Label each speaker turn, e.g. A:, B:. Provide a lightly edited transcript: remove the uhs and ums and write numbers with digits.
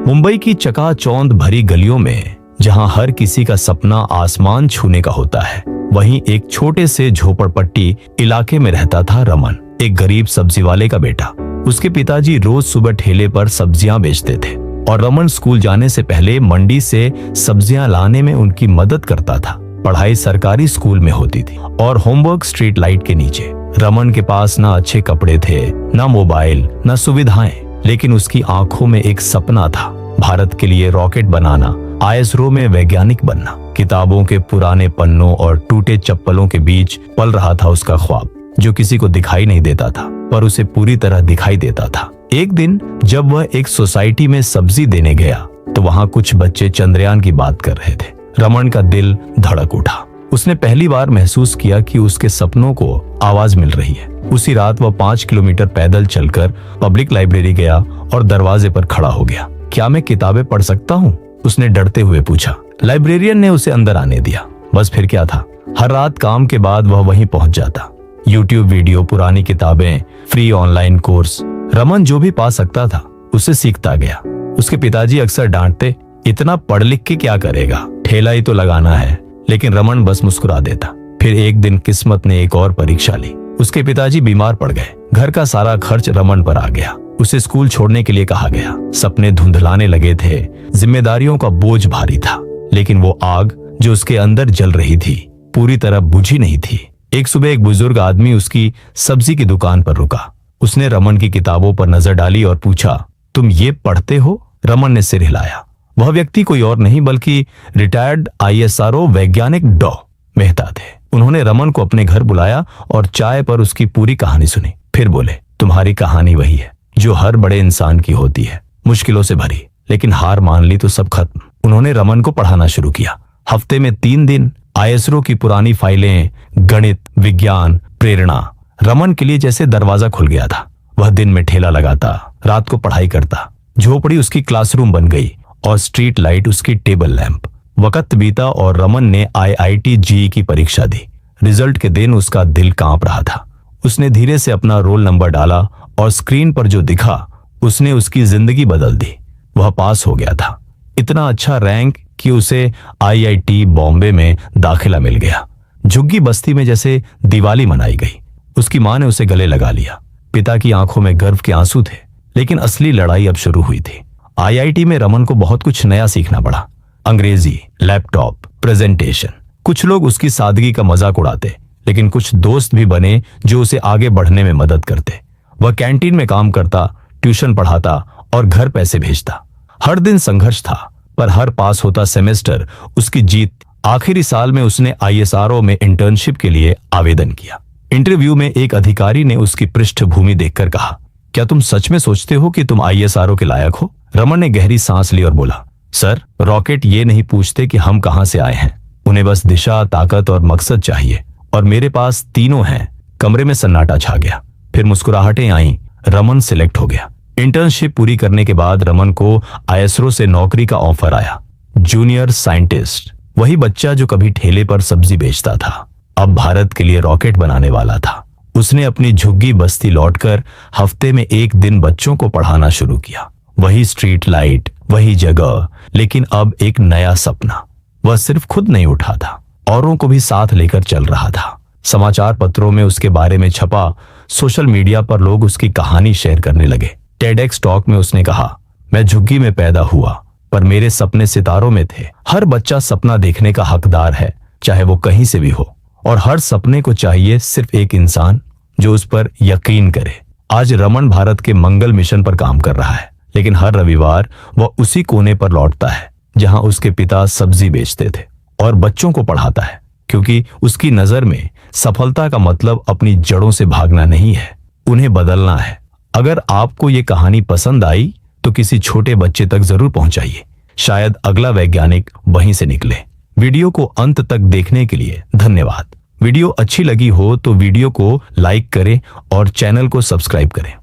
A: मुंबई की चकाचौंध भरी गलियों में जहां हर किसी का सपना आसमान छूने का होता है, वहीं एक छोटे से झोपड़पट्टी इलाके में रहता था रमन, एक गरीब सब्जी वाले का बेटा। उसके पिताजी रोज सुबह ठेले पर सब्जियां बेचते थे और रमन स्कूल जाने से पहले मंडी से सब्जियां लाने में उनकी मदद करता था। पढ़ाई सरकारी स्कूल में होती थी और होमवर्क स्ट्रीट लाइट के नीचे। रमन के पास ना अच्छे कपड़े थे, ना मोबाइल, ना सुविधाएं, लेकिन उसकी आंखों में एक सपना था, भारत के लिए रॉकेट बनाना, ISRO में वैज्ञानिक बनना। किताबों के पुराने पन्नों और टूटे चप्पलों के बीच पल रहा था उसका ख्वाब, जो किसी को दिखाई नहीं देता था, पर उसे पूरी तरह दिखाई देता था। एक दिन जब वह एक सोसाइटी में सब्जी देने गया तो वहां कुछ बच्चे चंद्रयान की बात कर रहे थे। रमन का दिल धड़क उठा। उसने पहली बार महसूस किया कि उसके सपनों को आवाज मिल रही है। उसी रात वह 5 किलोमीटर पैदल चलकर पब्लिक लाइब्रेरी गया और दरवाजे पर खड़ा हो गया। क्या मैं किताबें पढ़ सकता हूँ? उसने डरते हुए पूछा। लाइब्रेरियन ने उसे अंदर आने दिया। बस फिर क्या था, हर रात काम के बाद वह वहीं पहुंच जाता। YouTube वीडियो, पुरानी किताबें, फ्री ऑनलाइन कोर्स। रमन जो भी पा सकता था उसे सीखता गया। उसके पिताजी अक्सर डांटते, इतना पढ़ लिख के क्या करेगा, ठेला ही तो लगाना है, लेकिन रमन बस मुस्कुरा देता। फिर एक दिन किस्मत ने एक और परीक्षा ली। उसके पिताजी बीमार पड़ गए। घर का सारा खर्च रमन पर आ गया। उसे स्कूल छोड़ने के लिए कहा गया। सपने धुंधलाने लगे थे, जिम्मेदारियों का बोझ भारी था, लेकिन वो आग जो उसके अंदर जल रही थी पूरी तरह बुझी नहीं थी। एक सुबह एक बुजुर्ग आदमी उसकी सब्जी की दुकान पर रुका। उसने रमन की किताबों पर नजर डाली और पूछा, तुम ये पढ़ते हो? रमन ने सिर हिलाया। वह व्यक्ति कोई और नहीं बल्कि रिटायर्ड ISRO वैज्ञानिक डॉ मेहता थे। उन्होंने रमन को अपने घर बुलाया और चाय पर उसकी पूरी कहानी सुनी। फिर बोले, तुम्हारी कहानी वही है जो हर बड़े इंसान की होती है, मुश्किलों से भरी, लेकिन हार मान ली तो सब खत्म। उन्होंने रमन को पढ़ाना शुरू किया। हफ्ते में 3 दिन ISRO की पुरानी फाइलें, गणित, विज्ञान, प्रेरणा। रमन के लिए जैसे दरवाजा खुल गया था। वह दिन में ठेला लगाता, रात को पढ़ाई करता। झोपड़ी उसकी क्लासरूम बन गई और स्ट्रीट लाइट उसकी टेबल लैंप। वक्त बीता और रमन ने IIT JEE की परीक्षा दी। रिजल्ट के दिन उसका दिल कांप रहा था। उसने धीरे से अपना रोल नंबर डाला और स्क्रीन पर जो दिखा उसने उसकी जिंदगी बदल दी। वह पास हो गया था। इतना अच्छा रैंक कि उसे IIT बॉम्बे में दाखिला मिल गया। झुग्गी बस्ती में जैसे दिवाली मनाई गई। उसकी मां ने उसे गले लगा लिया। पिता की आंखों में गर्व के आंसू थे, लेकिन असली लड़ाई अब शुरू हुई थी। IIT में रमन को बहुत कुछ नया सीखना पड़ा। अंग्रेजी, लैपटॉप, प्रेजेंटेशन। कुछ लोग उसकी सादगी का मजाक उड़ाते, लेकिन कुछ दोस्त भी बने जो उसे आगे बढ़ने में मदद करते। वह कैंटीन में काम करता, ट्यूशन पढ़ाता और घर पैसे भेजता। हर दिन संघर्ष था, पर हर पास होता सेमेस्टर उसकी जीत। आखिरी साल में उसने ISRO में इंटर्नशिप के लिए आवेदन किया। इंटरव्यू में एक अधिकारी ने उसकी पृष्ठभूमि देखकर कहा, क्या तुम सच में सोचते हो कि तुम ISRO के लायक हो? रमन ने गहरी सांस ली और बोला, सर, रॉकेट ये नहीं पूछते कि हम कहां से आए हैं, उन्हें बस दिशा, ताकत और मकसद चाहिए, और मेरे पास तीनों हैं। कमरे में सन्नाटा छा गया। फिर मुस्कुराहटें आईं। रमन सिलेक्ट हो गया। इंटर्नशिप पूरी करने के बाद रमन को ISRO से नौकरी का ऑफर आया। Junior scientist. वही बच्चा जो कभी ठेले पर सब्जी बेचता था, अब भारत के लिए रॉकेट बनाने वाला था। उसने अपनी झुग्गी बस्ती लौटकर हफ्ते में 1 दिन बच्चों को पढ़ाना शुरू किया। वही स्ट्रीट लाइट, वही जगह, लेकिन अब एक नया सपना। वह सिर्फ खुद नहीं उठा था, औरों को भी साथ लेकर चल रहा था। समाचार पत्रों में उसके बारे में छपा, सोशल मीडिया पर लोग उसकी कहानी शेयर करने लगे। TEDx टॉक में उसने कहा, मैं झुग्गी में पैदा हुआ, पर मेरे सपने सितारों में थे। हर बच्चा सपना देखने का हकदार है, चाहे वो कहीं से भी हो, और हर सपने को चाहिए सिर्फ एक इंसान जो उस पर यकीन करे। आज रमन भारत के मंगल मिशन पर काम कर रहा है, लेकिन हर रविवार वह उसी कोने पर लौटता है जहां उसके पिता सब्जी बेचते थे, और बच्चों को पढ़ाता है, क्योंकि उसकी नजर में सफलता का मतलब अपनी जड़ों से भागना नहीं है, उन्हें बदलना है। अगर आपको ये कहानी पसंद आई तो किसी छोटे बच्चे तक जरूर पहुंचाइए। शायद अगला वैज्ञानिक वहीं से निकले। वीडियो को अंत तक देखने के लिए धन्यवाद। वीडियो अच्छी लगी हो तो वीडियो को लाइक करें और चैनल को सब्सक्राइब करें।